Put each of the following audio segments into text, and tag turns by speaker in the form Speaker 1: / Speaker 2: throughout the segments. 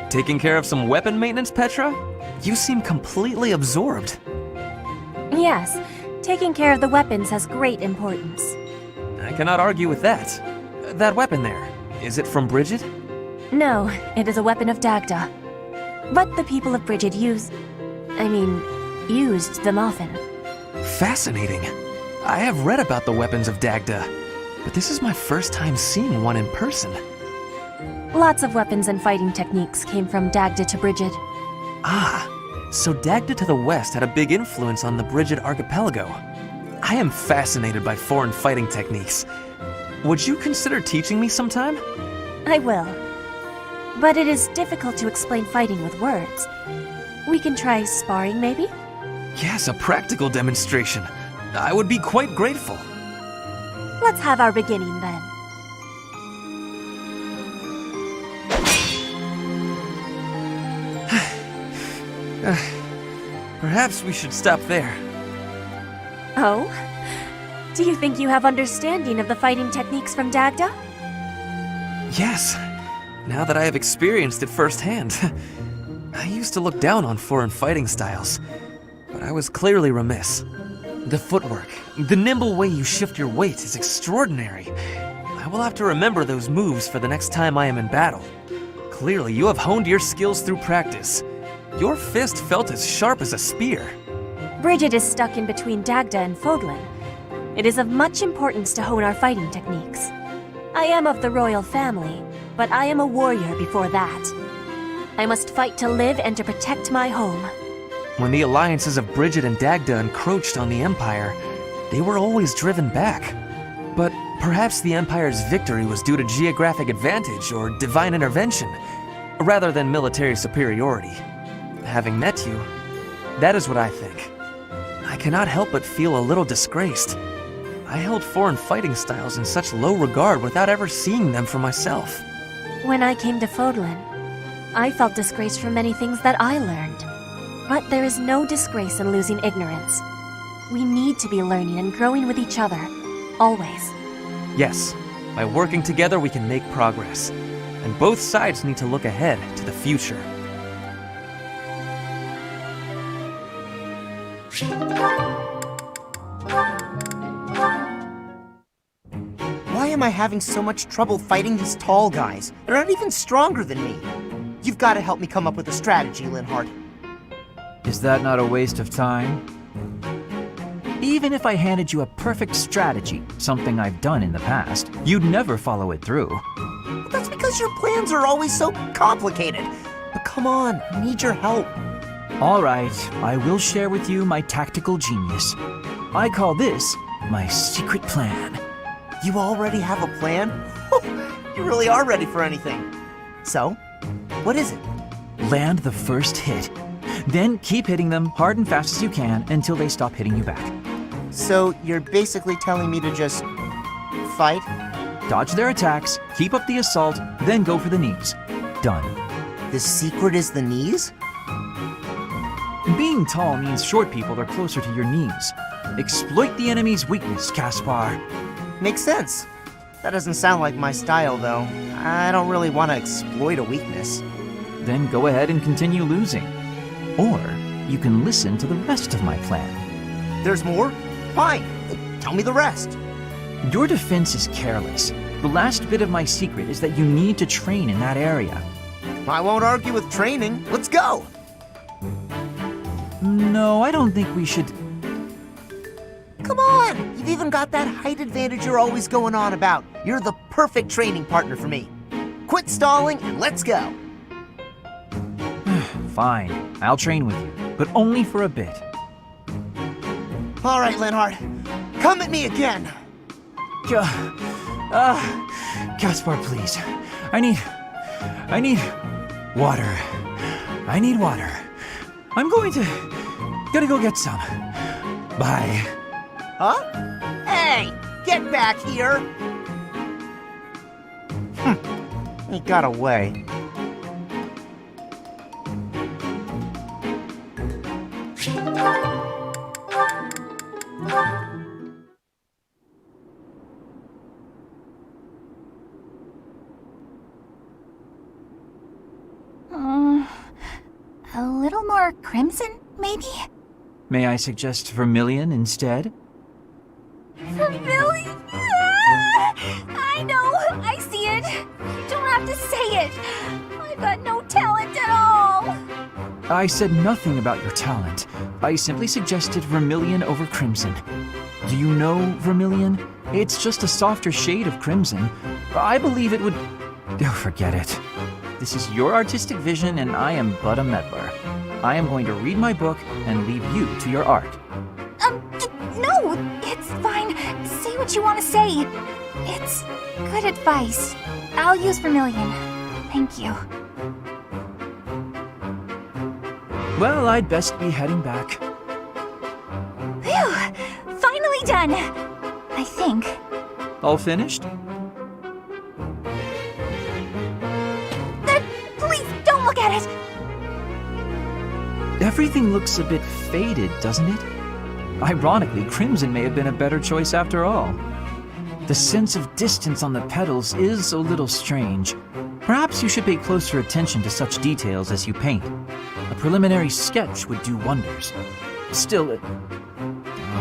Speaker 1: Taking care of some weapon maintenance, Petra? You seem completely absorbed.
Speaker 2: Yes, taking care of the weapons has great importance.
Speaker 1: I cannot argue with that. That weapon there, is it from Bridget?
Speaker 2: No, it is a weapon of Dagda. But the people of Bridget used them often.
Speaker 1: Fascinating. I have read about the weapons of Dagda, but this is my first time seeing one in person.
Speaker 2: Lots of weapons and fighting techniques came from Dagda to Bridget.
Speaker 1: Ah, so Dagda to the west had a big influence on the Bridget archipelago. I am fascinated by foreign fighting techniques. Would you consider teaching me sometime?
Speaker 2: I will. But it is difficult to explain fighting with words. We can try sparring, maybe?
Speaker 1: Yes, a practical demonstration. I would be quite grateful.
Speaker 2: Let's have our beginning then.
Speaker 1: Perhaps we should stop there.
Speaker 2: Oh? Do you think you have understanding of the fighting techniques from Dagda?
Speaker 1: Yes, now that I have experienced it firsthand. I used to look down on foreign fighting styles, but I was clearly remiss. The footwork, the nimble way you shift your weight is extraordinary. I will have to remember those moves for the next time I am in battle. Clearly, you have honed your skills through practice. Your fist felt as sharp as a spear.
Speaker 2: Bridget is stuck in between Dagda and Fodlan. It is of much importance to hone our fighting techniques. I am of the royal family, but I am a warrior before that. I must fight to live and to protect my home.
Speaker 1: When the alliances of Bridget and Dagda encroached on the Empire, they were always driven back. But perhaps the Empire's victory was due to geographic advantage or divine intervention, rather than military superiority. Having met you, that is what I think. I cannot help but feel a little disgraced. I held foreign fighting styles in such low regard without ever seeing them for myself.
Speaker 2: When I came to Fodlan, I felt disgraced for many things that I learned. But there is no disgrace in losing ignorance. We need to be learning and growing with each other, always.
Speaker 1: Yes, by working together we can make progress. And both sides need to look ahead to the future.
Speaker 3: Why am I having so much trouble fighting these tall guys? They're not even stronger than me. You've got to help me come up with a strategy, Linhardt.
Speaker 4: Is that not a waste of time? Even if I handed you a perfect strategy, something I've done in the past, you'd never follow it through.
Speaker 3: But that's because your plans are always so complicated. But come on, I need your help.
Speaker 4: All right, I will share with you my tactical genius. I call this my secret plan.
Speaker 3: You already have a plan? You really are ready for anything. So, what is it?
Speaker 4: Land the first hit. Then keep hitting them hard and fast as you can until they stop hitting you back.
Speaker 3: So, you're basically telling me to just fight?
Speaker 4: Dodge their attacks, keep up the assault, then go for the knees. Done.
Speaker 3: The secret is the knees?
Speaker 4: Being tall means short people are closer to your knees. Exploit the enemy's weakness, Caspar.
Speaker 3: Makes sense. That doesn't sound like my style, though. I don't really want to exploit a weakness.
Speaker 4: Then go ahead and continue losing. Or you can listen to the rest of my plan.
Speaker 3: There's more? Fine. Tell me the rest.
Speaker 4: Your defense is careless. The last bit of my secret is that you need to train in that area.
Speaker 3: I won't argue with training. Let's go!
Speaker 4: No, I don't think we should...
Speaker 3: Come on! You've even got that height advantage you're always going on about. You're the perfect training partner for me. Quit stalling and let's go!
Speaker 4: Fine, I'll train with you, but only for a bit.
Speaker 3: All right, Linhardt. Come at me again!
Speaker 4: Caspar, please. I need water. I need water. I'm gotta go get some. Bye.
Speaker 3: Huh? Hey! Get back here! He got away.
Speaker 5: little more crimson, maybe?
Speaker 4: May I suggest vermilion instead?
Speaker 5: Vermilion? Ah! I know! I see it! You don't have to say it! I've got no talent at all!
Speaker 4: I said nothing about your talent. I simply suggested vermilion over crimson. Do you know vermilion? It's just a softer shade of crimson. I believe it would... Oh, forget it. This is your artistic vision and I am but a meddler. I am going to read my book and leave you to your art.
Speaker 5: No! It's fine. Say what you want to say. It's good advice. I'll use vermilion. Thank you.
Speaker 4: Well, I'd best be heading back.
Speaker 5: Phew! Finally done! I think.
Speaker 4: All finished?
Speaker 5: Please, don't look at it!
Speaker 4: Everything looks a bit faded, doesn't it? Ironically, crimson may have been a better choice after all. The sense of distance on the petals is a little strange. Perhaps you should pay closer attention to such details as you paint. A preliminary sketch would do wonders. Still,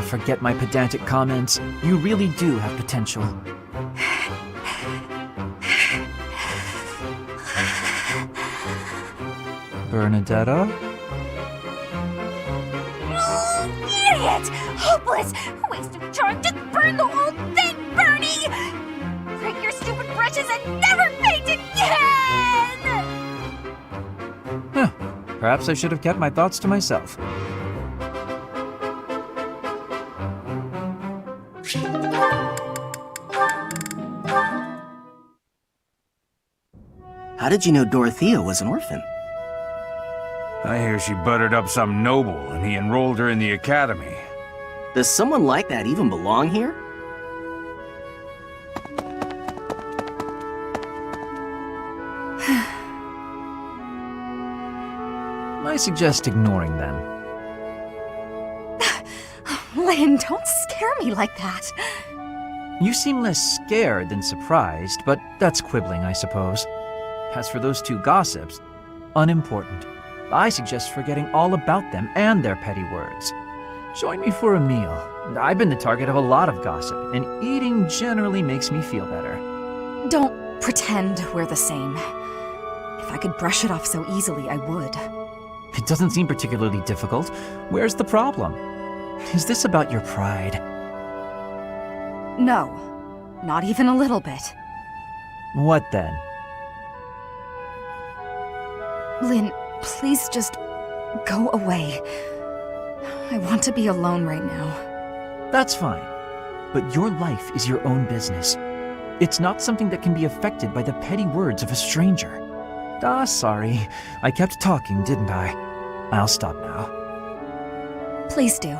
Speaker 4: forget my pedantic comments. You really do have potential. Bernadetta?
Speaker 5: Idiot! Hopeless! Waste of time! Just burn the whole thing, Bernie! Break your stupid brushes and never paint again!
Speaker 4: Huh. Perhaps I should have kept my thoughts to myself.
Speaker 3: How did you know Dorothea was an orphan?
Speaker 6: I hear she buttered up some noble and he enrolled her in the academy.
Speaker 3: Does someone like that even belong here?
Speaker 4: I suggest ignoring them.
Speaker 5: Lynn, don't scare me like that.
Speaker 4: You seem less scared than surprised, but that's quibbling, I suppose. As for those two gossips, unimportant. I suggest forgetting all about them and their petty words. Join me for a meal. I've been the target of a lot of gossip, and eating generally makes me feel better.
Speaker 7: Don't pretend we're the same. If I could brush it off so easily, I would.
Speaker 4: It doesn't seem particularly difficult. Where's the problem? Is this about your pride?
Speaker 7: No, not even a little bit.
Speaker 4: What then?
Speaker 7: Lynn, please just go away. I want to be alone right now.
Speaker 4: That's fine. But your life is your own business. It's not something that can be affected by the petty words of a stranger. Sorry. I kept talking, didn't I? I'll stop now.
Speaker 7: Please do.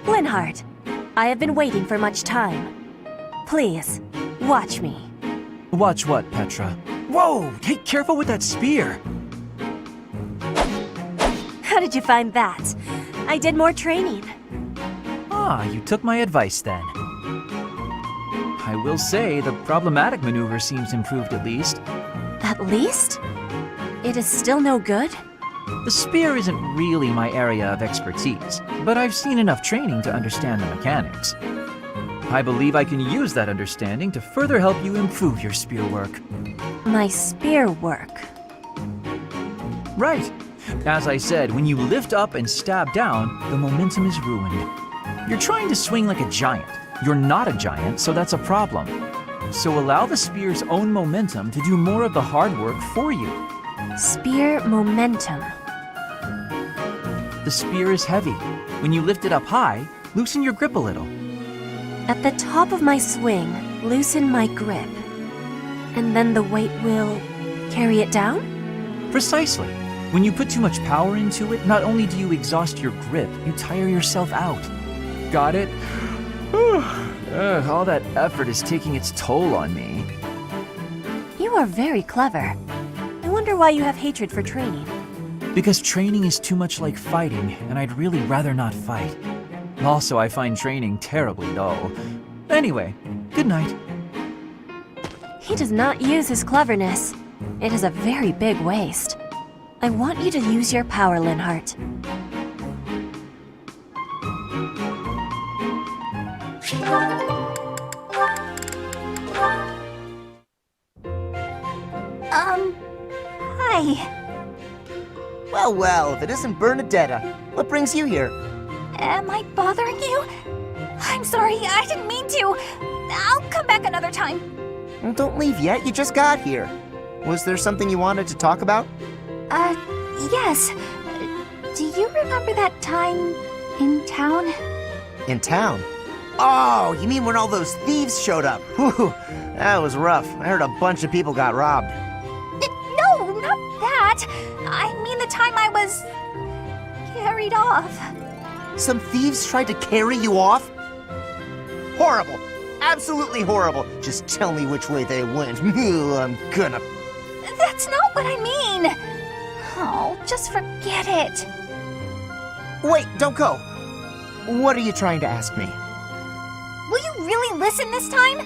Speaker 2: Linhardt, I have been waiting for much time. Please, watch me.
Speaker 4: Watch what, Petra? Whoa! Hey, careful with that spear!
Speaker 2: How did you find that? I did more training.
Speaker 4: Ah, you took my advice then. I will say, the problematic maneuver seems improved at least.
Speaker 2: At least? It is still no good?
Speaker 4: The spear isn't really my area of expertise, but I've seen enough training to understand the mechanics. I believe I can use that understanding to further help you improve your spear work.
Speaker 2: My spear work.
Speaker 4: Right. As I said, when you lift up and stab down, the momentum is ruined. You're trying to swing like a giant. You're not a giant, so that's a problem. So allow the spear's own momentum to do more of the hard work for you.
Speaker 2: Spear momentum.
Speaker 4: The spear is heavy. When you lift it up high, loosen your grip a little.
Speaker 2: At the top of my swing, loosen my grip. And then the weight will carry it down?
Speaker 4: Precisely. When you put too much power into it, not only do you exhaust your grip, you tire yourself out. Got it? All that effort is taking its toll on me.
Speaker 2: You are very clever. I wonder why you have hatred for training.
Speaker 4: Because training is too much like fighting, and I'd really rather not fight. Also, I find training terribly dull. Anyway, good night.
Speaker 2: He does not use his cleverness. It is a very big waste. I want you to use your power, Linhart.
Speaker 5: Hi.
Speaker 3: Well, well, if it isn't Bernadetta, what brings you here?
Speaker 5: Am I bothering you? I'm sorry, I didn't mean to. I'll come back another time.
Speaker 3: Well, don't leave yet, you just got here. Was there something you wanted to talk about?
Speaker 5: Yes. Do you remember that time in town?
Speaker 3: In town? Oh, you mean when all those thieves showed up? Whew, that was rough. I heard a bunch of people got robbed.
Speaker 5: No, not that. I mean the time I was carried off.
Speaker 3: Some thieves tried to carry you off? Horrible. Absolutely horrible. Just tell me which way they went. I'm gonna...
Speaker 5: That's not what I mean. Oh, just forget it.
Speaker 3: Wait, don't go. What are you trying to ask me?
Speaker 5: Will you really listen this time?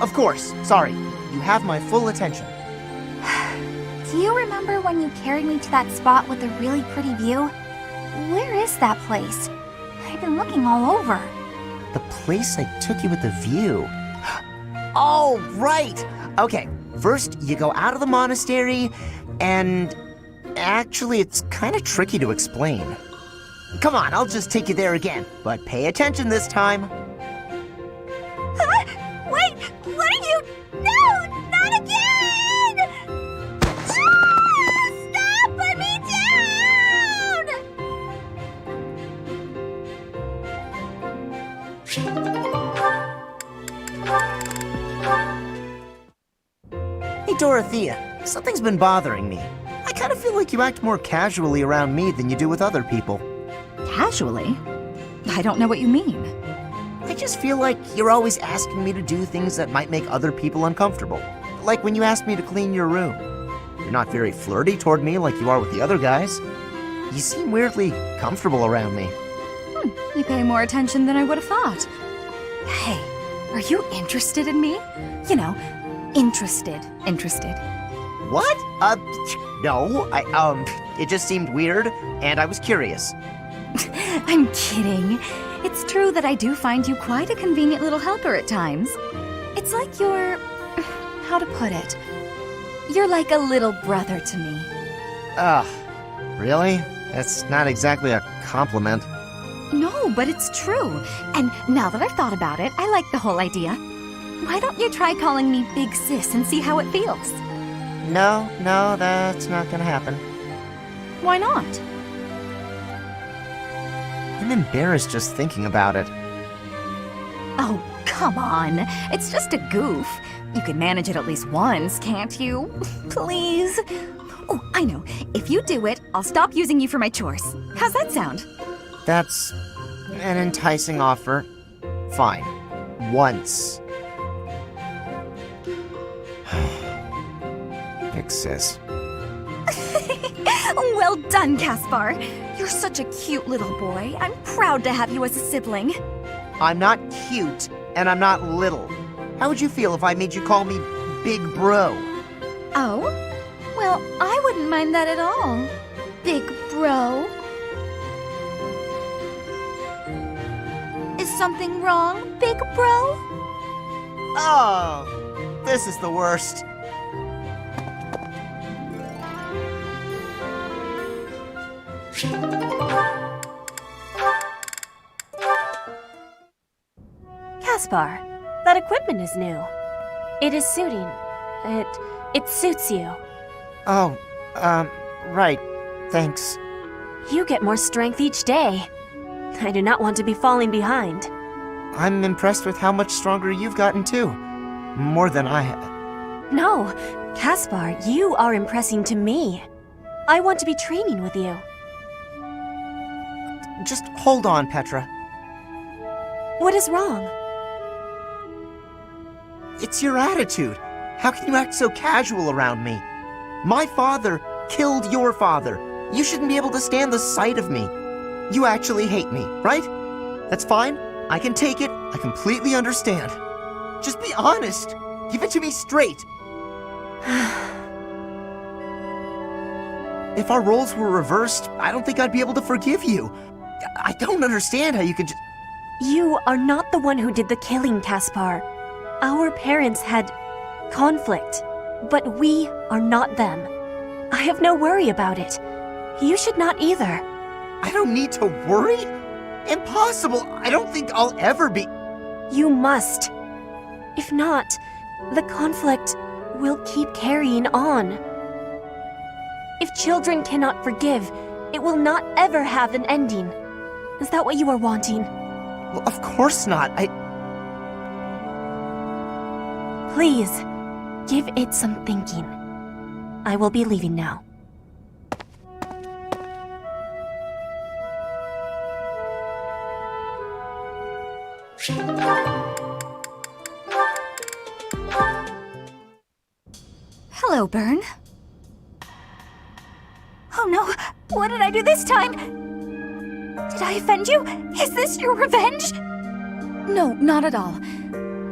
Speaker 3: Of course. Sorry. You have my full attention.
Speaker 5: Do you remember when you carried me to that spot with the really pretty view? Where is that place? I've been looking all over.
Speaker 3: The place I took you with the view. Oh, right. Okay, first you go out of the monastery, and actually it's kind of tricky to explain. Come on, I'll just take you there again, but pay attention this time.
Speaker 5: Huh? Wait, what are you? No, not again! Ah! Stop! Put me down!
Speaker 3: Hey, Dorothea, something's been bothering me. I kind of feel like you act more casually around me than you do with other people.
Speaker 7: Casually? I don't know what you mean.
Speaker 3: I just feel like you're always asking me to do things that might make other people uncomfortable. Like when you asked me to clean your room. You're not very flirty toward me like you are with the other guys. You seem weirdly comfortable around me.
Speaker 7: You pay more attention than I would have thought. Hey, are you interested in me? You know, interested.
Speaker 3: What? No, it just seemed weird, and I was curious.
Speaker 7: I'm kidding. It's true that I do find you quite a convenient little helper at times. It's like you're... how to put it? You're like a little brother to me.
Speaker 3: Ugh, really? That's not exactly a compliment.
Speaker 7: No, but it's true. And now that I've thought about it, I like the whole idea. Why don't you try calling me Big Sis and see how it feels?
Speaker 3: No, that's not gonna happen.
Speaker 7: Why not?
Speaker 3: I'm embarrassed just thinking about it.
Speaker 7: Oh, come on. It's just a goof. You can manage it at least once, can't you? Please? Oh, I know. If you do it, I'll stop using you for my chores. How's that sound?
Speaker 3: That's an enticing offer. Fine. Once. Big sis.
Speaker 7: Well done, Caspar. You're such a cute little boy. I'm proud to have you as a sibling.
Speaker 3: I'm not cute, and I'm not little. How would you feel if I made you call me Big Bro?
Speaker 7: Oh? Well, I wouldn't mind that at all. Big bro. Is something wrong, big bro?
Speaker 3: Oh, this is the worst.
Speaker 2: Caspar, that equipment is new. It is suiting. It suits you.
Speaker 3: Oh, right. Thanks.
Speaker 2: You get more strength each day. I do not want to be falling behind.
Speaker 3: I'm impressed with how much stronger you've gotten too. More than I have.
Speaker 2: No, Caspar, you are impressing to me. I want to be training with you.
Speaker 3: Just hold on, Petra.
Speaker 2: What is wrong?
Speaker 3: It's your attitude. How can you act so casual around me? My father killed your father. You shouldn't be able to stand the sight of me. You actually hate me, right? That's fine. I can take it. I completely understand. Just be honest. Give it to me straight. If our roles were reversed, I don't think I'd be able to forgive you. I don't understand how you could just...
Speaker 2: You are not the one who did the killing, Caspar. Our parents had conflict, but we are not them. I have no worry about it. You should not either.
Speaker 3: I don't need to worry? Impossible! I don't think I'll ever be...
Speaker 2: You must. If not, the conflict will keep carrying on. If children cannot forgive, it will not ever have an ending. Is that what you are wanting?
Speaker 3: Well, of course not.
Speaker 2: Please, give it some thinking. I will be leaving now.
Speaker 7: Hello, Byrne.
Speaker 5: Oh no, what did I do this time? Did I offend you? Is this your revenge?
Speaker 7: No, not at all.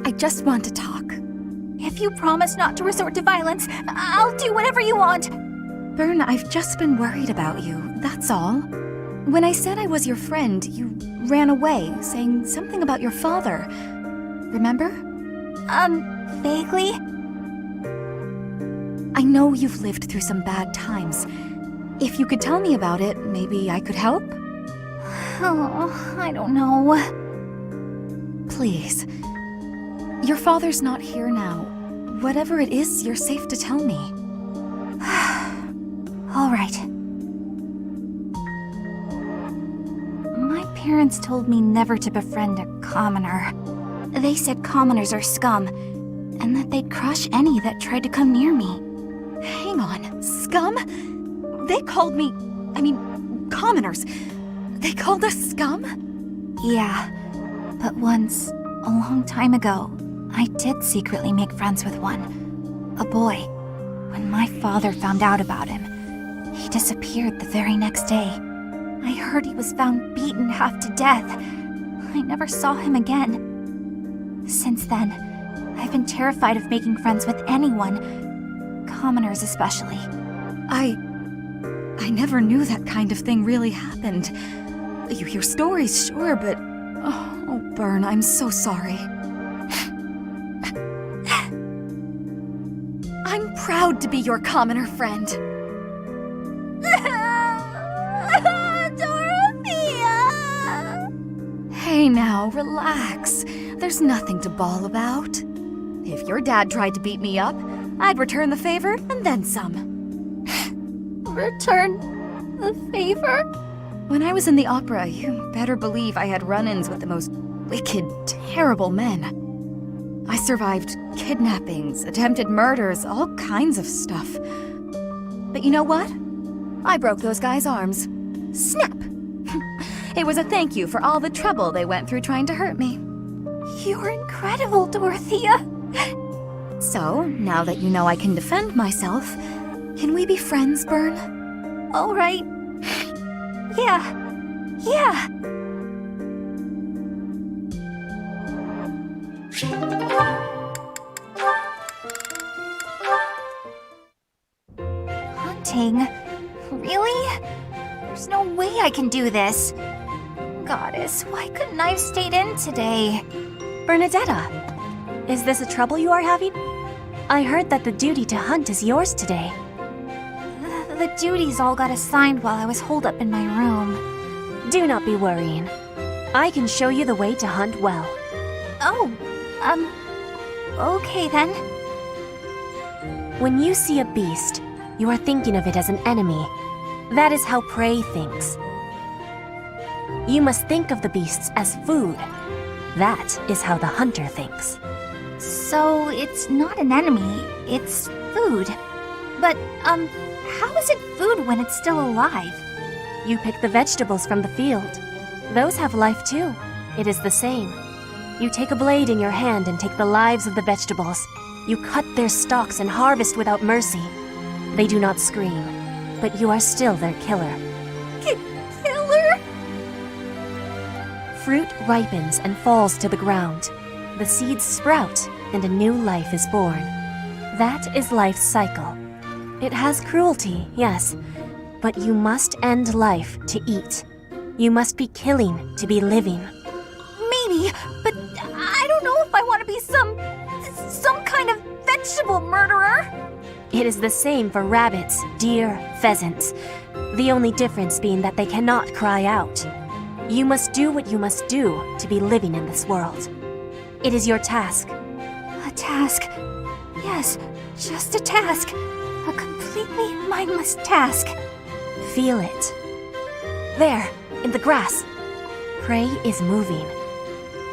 Speaker 7: I just want to talk.
Speaker 5: If you promise not to resort to violence, I'll do whatever you want.
Speaker 7: Byrne, I've just been worried about you, that's all. When I said I was your friend, you ran away, saying something about your father. Remember?
Speaker 5: Vaguely?
Speaker 7: I know you've lived through some bad times. If you could tell me about it, maybe I could help?
Speaker 5: Oh, I don't know.
Speaker 7: Please. Your father's not here now. Whatever it is, you're safe to tell me.
Speaker 5: All right. My parents told me never to befriend a commoner. They said commoners are scum, and that they'd crush any that tried to come near me.
Speaker 7: Hang on, scum? They called me... commoners. They called us scum?
Speaker 5: Yeah, but once, a long time ago, I did secretly make friends with one. A boy. When my father found out about him, he disappeared the very next day. I heard he was found beaten half to death. I never saw him again. Since then, I've been terrified of making friends with anyone, commoners especially.
Speaker 7: I never knew that kind of thing really happened. You hear stories, sure, but... Oh, Byrne, I'm so sorry. I'm proud to be your commoner friend.
Speaker 5: Dorothea!
Speaker 7: Hey now, relax. There's nothing to bawl about. If your dad tried to beat me up, I'd return the favor and then some.
Speaker 5: Return the favor?
Speaker 7: When I was in the opera, you better believe I had run-ins with the most wicked, terrible men. I survived kidnappings, attempted murders, all kinds of stuff. But you know what? I broke those guys' arms. Snap! It was a thank you for all the trouble they went through trying to hurt me.
Speaker 5: You're incredible, Dorothea.
Speaker 7: So, now that you know I can defend myself, can we be friends, Byrne?
Speaker 5: All right. Yeah. Hunting? Really? There's no way I can do this. Goddess, why couldn't I have stayed in today?
Speaker 2: Bernadetta, is this a trouble you are having? I heard that the duty to hunt is yours today.
Speaker 5: The duties all got assigned while I was holed up in my room.
Speaker 2: Do not be worrying. I can show you the way to hunt well.
Speaker 5: Oh, okay then.
Speaker 2: When you see a beast, you are thinking of it as an enemy. That is how prey thinks. You must think of the beasts as food. That is how the hunter thinks.
Speaker 5: So it's not an enemy, it's food. But, how is it food when it's still alive?
Speaker 2: You pick the vegetables from the field. Those have life too. It is the same. You take a blade in your hand and take the lives of the vegetables. You cut their stalks and harvest without mercy. They do not scream, but you are still their killer.
Speaker 5: Killer?
Speaker 2: Fruit ripens and falls to the ground. The seeds sprout, and a new life is born. That is life's cycle. It has cruelty, yes, but you must end life to eat. You must be killing to be living.
Speaker 7: Maybe, but I don't know if I want to be some kind of vegetable murderer.
Speaker 2: It is the same for rabbits, deer, pheasants. The only difference being that they cannot cry out. You must do what you must do to be living in this world. It is your task.
Speaker 5: A task. Yes, just a task. A completely mindless task.
Speaker 2: Feel it. There, in the grass. Prey is moving,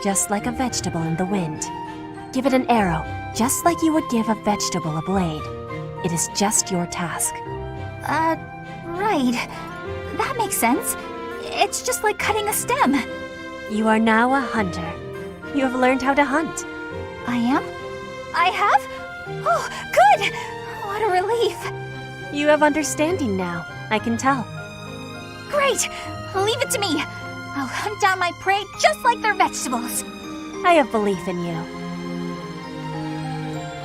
Speaker 2: just like a vegetable in the wind. Give it an arrow, just like you would give a vegetable a blade. It is just your task.
Speaker 5: Right. That makes sense. It's just like cutting a stem.
Speaker 2: You are now a hunter. You have learned how to hunt.
Speaker 5: I am? I have? Oh, good! What a relief.
Speaker 2: You have understanding now, I can tell.
Speaker 5: Great! Leave it to me. I'll hunt down my prey just like their vegetables.
Speaker 2: I have belief in you.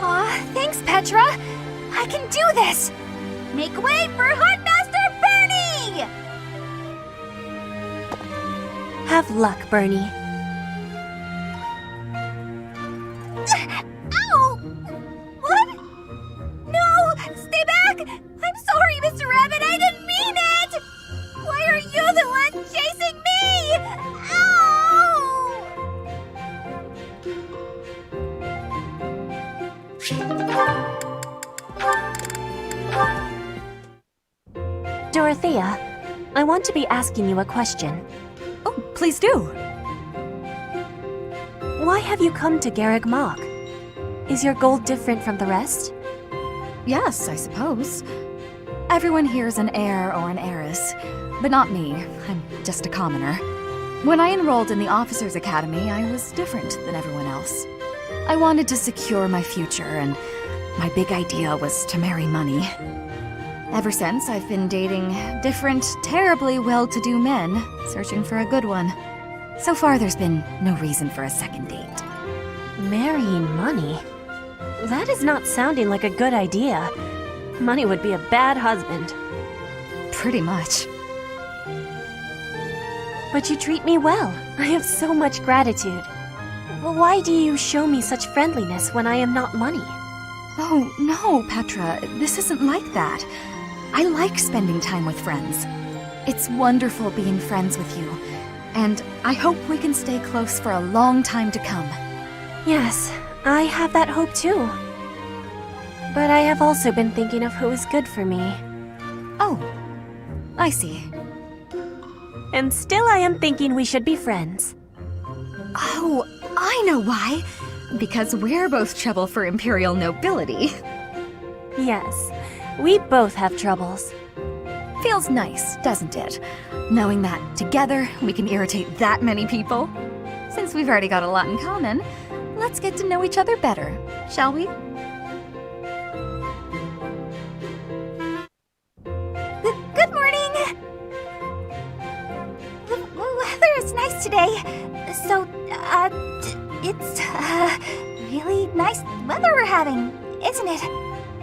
Speaker 5: Aw, thanks, Petra. I can do this. Make way for Huntmaster Bernie!
Speaker 2: Have luck, Bernie.
Speaker 5: Ow! What? No! Stay back! I'm sorry, Mr. Rabbit. I didn't mean it! Why are you the one chasing me?
Speaker 2: Dorothea, I want to be asking you a question.
Speaker 7: Oh, please do.
Speaker 2: Why have you come to Garreg Mach? Is your goal different from the rest?
Speaker 7: Yes, I suppose. Everyone here is an heir or an heiress, but not me. I'm just a commoner. When I enrolled in the Officers' Academy, I was different than everyone else. I wanted to secure my future, and my big idea was to marry money. Ever since, I've been dating different, terribly well-to-do men, searching for a good one. So far, there's been no reason for a second date.
Speaker 2: Marrying money? That is not sounding like a good idea. Money would be a bad husband.
Speaker 7: Pretty much.
Speaker 2: But you treat me well. I have so much gratitude. Well, why do you show me such friendliness when I am not money?
Speaker 7: Oh, no, Petra. This isn't like that. I like spending time with friends. It's wonderful being friends with you. And I hope we can stay close for a long time to come.
Speaker 2: Yes, I have that hope too. But I have also been thinking of who is good for me.
Speaker 7: Oh, I see.
Speaker 2: And still I am thinking we should be friends.
Speaker 7: Oh, I know why. Because we're both trouble for Imperial nobility.
Speaker 2: Yes, we both have troubles.
Speaker 7: Feels nice, doesn't it? Knowing that together we can irritate that many people. Since we've already got a lot in common, let's get to know each other better, shall we?
Speaker 5: Good morning! The weather is nice today. So, it's, really nice weather we're having, isn't it?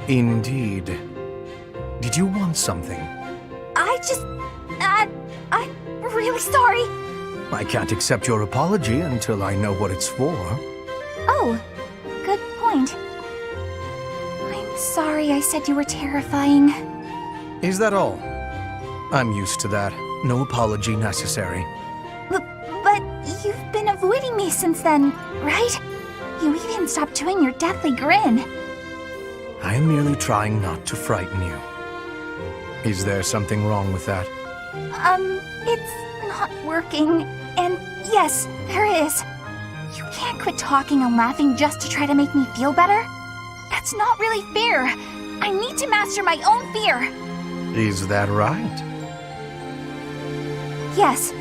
Speaker 8: Indeed. Did you want something?
Speaker 5: I'm really sorry.
Speaker 8: I can't accept your apology until I know what it's for.
Speaker 5: Oh, good point. I'm sorry I said you were terrifying.
Speaker 8: Is that all? I'm used to that. No apology necessary.
Speaker 5: But you've been avoiding me since then, right? You even stopped doing your deathly grin.
Speaker 8: I am merely trying not to frighten you. Is there something wrong with that?
Speaker 5: It's not working. And yes, there is. You can't quit talking and laughing just to try to make me feel better. That's not really fair. I need to master my own fear.
Speaker 8: Is that right?
Speaker 5: Yes.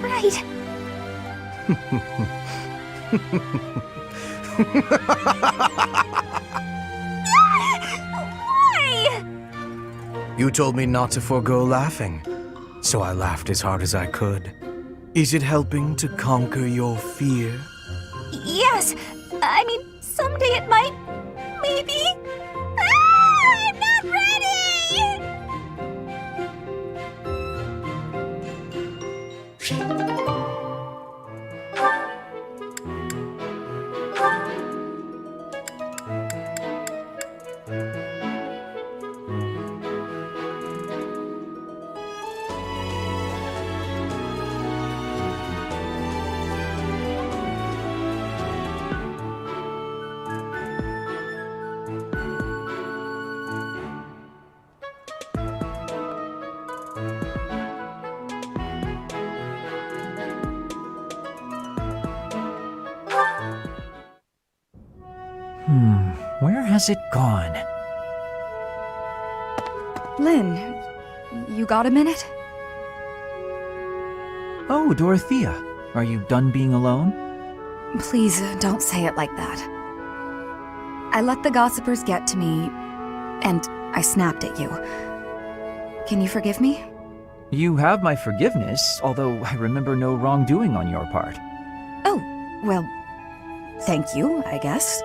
Speaker 5: Right. Why?
Speaker 8: You told me not to forego laughing, so I laughed as hard as I could. Is it helping to conquer your fear?
Speaker 5: Yes! I mean, someday it might. Maybe. Ah, I'm not ready!
Speaker 4: Where has it gone?
Speaker 7: Lynn, you got a minute?
Speaker 4: Oh, Dorothea. Are you done being alone?
Speaker 7: Please don't say it like that. I let the gossipers get to me, and I snapped at you. Can you forgive me?
Speaker 4: You have my forgiveness, although I remember no wrongdoing on your part.
Speaker 7: Oh, well, thank you, I guess.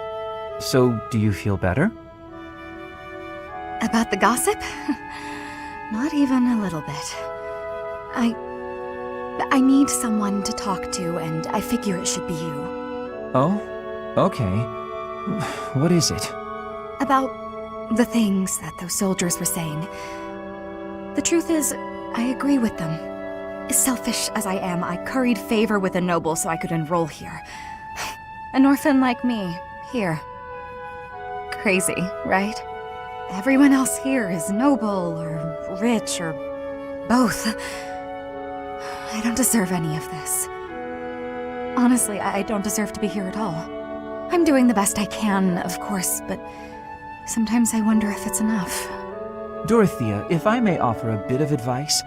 Speaker 4: So, do you feel better?
Speaker 7: About the gossip? Not even a little bit. I need someone to talk to, and I figure it should be you.
Speaker 4: Oh? Okay. What is it?
Speaker 7: About the things that those soldiers were saying. The truth is, I agree with them. As selfish as I am, I curried favor with a noble so I could enroll here. An orphan like me, here. Crazy, right? Everyone else here is noble or rich or both. I don't deserve any of this. Honestly, I don't deserve to be here at all. I'm doing the best I can, of course, but sometimes I wonder if it's enough.
Speaker 4: Dorothea, if I may offer a bit of advice,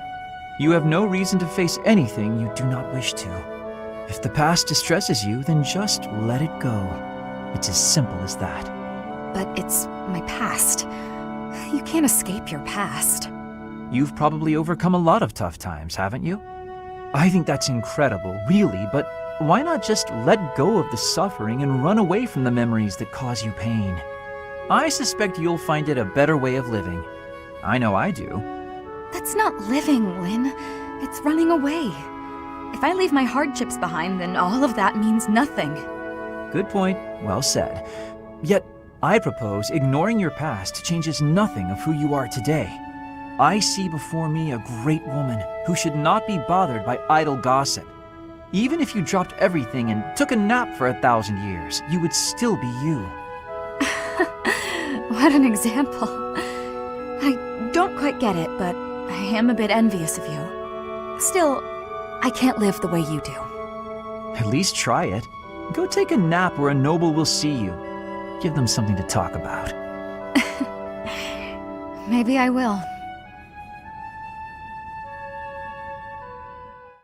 Speaker 4: you have no reason to face anything you do not wish to. If the past distresses you, then just let it go. It's as simple as that.
Speaker 7: But it's my past. You can't escape your past.
Speaker 4: You've probably overcome a lot of tough times, haven't you? I think that's incredible, really, but why not just let go of the suffering and run away from the memories that cause you pain? I suspect you'll find it a better way of living. I know I do.
Speaker 7: That's not living, Lynn. It's running away. If I leave my hardships behind, then all of that means nothing.
Speaker 4: Good point, well said. Yet, I propose ignoring your past changes nothing of who you are today. I see before me a great woman who should not be bothered by idle gossip. Even if you dropped everything and took a nap for 1,000 years, you would still be you.
Speaker 7: What an example. I don't quite get it, but I am a bit envious of you. Still, I can't live the way you do.
Speaker 4: At least try it. Go take a nap where a noble will see you. Give them something to talk about.
Speaker 7: Maybe I will.